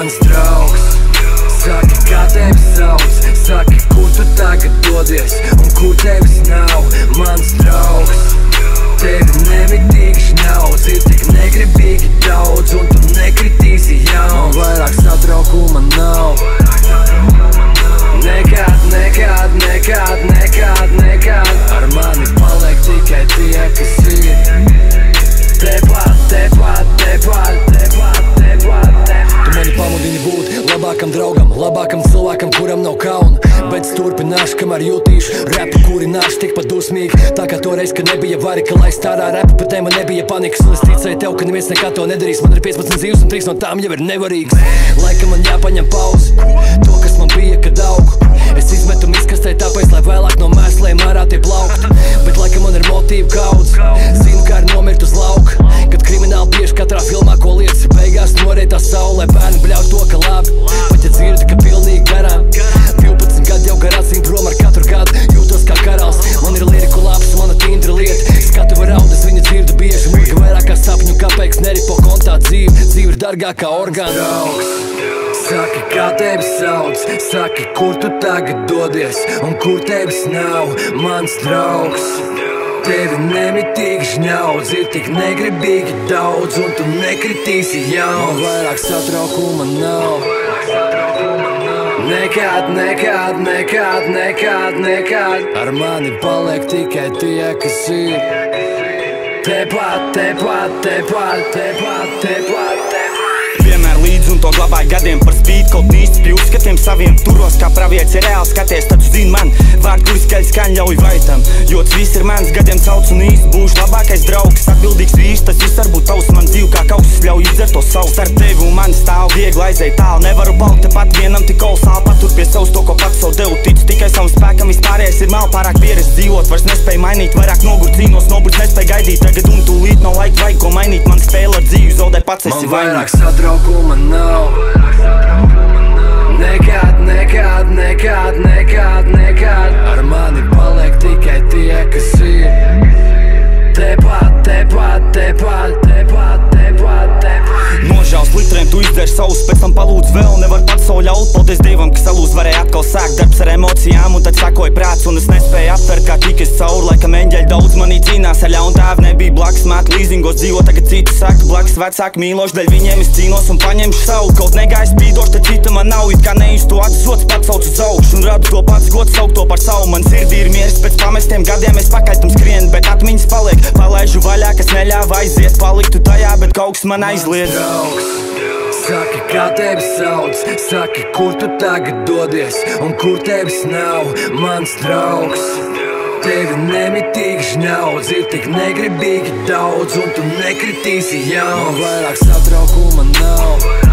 mans draugs. Saki, kā tevi sauc, saki, kur tu tagad dodies, un kur tevis nav, mans draugs. Tevi nemitīgi šņauc, ir tik negribīgi daudz, un tu nekritīsi jauns. Vairāk satraukuma nav. Nekad, nekad, nekad, nekad, nekad. Ar mani paliek tikai tie, kas ir. Tepat, tepat, tepat, tepat, tepat, tepat. Tu mani pamudini būt labākam draugam, labākam cilvēkam, kuram nav kauna. Bet es turpināšu, kamēr jūtīšu repu, kurināšu tikpat dusmīgi. Tā kā toreiz, kad nebija varika, lai stārā repu, bet man nebija panikas. Un es ticēju tev, ka neviens nekā to nedarīs. Man ir 15 dzīves un 3 no tām jau ir nevarīgas. Laikam man jāpaņem pauzi, to, kas man bija, kad augu. Es izmetu miskastē tāpēc, lai vēlāk no mēsliem ārā tie plauktu. Bet laikam man ir motīvu kaudz, zinu, kā ir nomirt uz lauka. Kad krimināli bieži katrā filmā, ko lietas ir beigās, norietā saulē. Bērni bļauj to, ka labi, pat ja dzirdi, ka pilnīgi garām. 12 gadi jau garā zin prom ar katru gadu, jūtos kā karalis. Man ir liriku labs, mana tindra lieta. Skatu var audas, viņu dzirdu bieži. Mūka vairāk kā sapņu, kāpēc neripo kontā dzīve. Dzīve ir dargākā orgāna. Saki, kā tevi sauc, saki, kur tu tagad dodies, un kur tevis nav, mans draugs. Tevi nemitīgi šņauc, ir tik negribīgi daudz, un tu nekritīsi jauns. Vairāk satraukuma nav. Nekad, nekad, nekad, nekad, nekad. Ar mani paliek tikai tie, kas ir. Tepat, tepat, tepat, tepat, tepat, tepat. Vienmēr līdz un to glabāju gadiem par spīti kaut nīsti pie uzskatiem saviem. Turos kā pravietis, ja reāli skaties, tad zini man vārdu, kuri skaļi ļauj vaitam. Jo tas viss ir mans, gadiem cauc un īsti būšu labākais draugs. Atbildīgs vīrs, tas viss varbūt tavs, man dzīv kā kausis ļauj izdzert to savu. Starp tevi un mani stāv viegli aizēj tālu, nevaru palikt tepat vienam tik kolosāli. Patur pie savus to, ko pats savu devu, ticu tikai savam spēkam. Vispārējais ir mal pārāk pieredz dzīvot, vairs nespēj mainīt, vairāk nogur cīnos, noburts nespēj gaidīt. Tagad un tūlīt nav laika, vajag ko mainīt, man spēle ar dzīvi, zaudē pats esi vainīgs. Satraukuma nav. Nekad, nekad, nekad, nekad, nekad. Ar mani paliek tikai tie, kas ir. Tepat, tepat, tepat, tepat, tepat, tepat. Nožāls litriem, tu izdzer savus, pēc tam palūdz vēl. Nevar pats savu ļaut, paldies Dievam, ka salūz varēja atkal sākt darbs ar emocijām. Un tad sakoja prāts, un es nespēju aptvert, kā tik es cauri. Laikam eņģeļi daudz manī cīnās, ar ļaunu tēvu nebija blakus. Māt līzingos dzīvo, tagad citu saka blakus. Vecāki mīloši, dēļ viņiem es cīnos un paņemšu savu. Kaut negāja spīdoši, tad cita man nav, it kā neiztu atzots, pats sauc uz augšu. Un radu to pats gods, saukt to par savu. Man sirdī ir miers, pēc pamestiem gadiem es pakaļ tam skrien, bet atmiņas paliek. Palaižu vaļā, kas neļāva aiziet, paliktu tajā, bet kaut kas man aizliedz. Saki, kā tevi sauc, saki, kur tu tagad dodies, un kur tevis nav, mans draugs. Tevi nemitīgi šņauc, ir tik negribīgi daudz, un tu nekritīsi jauns. Vairāk satraukuma nav.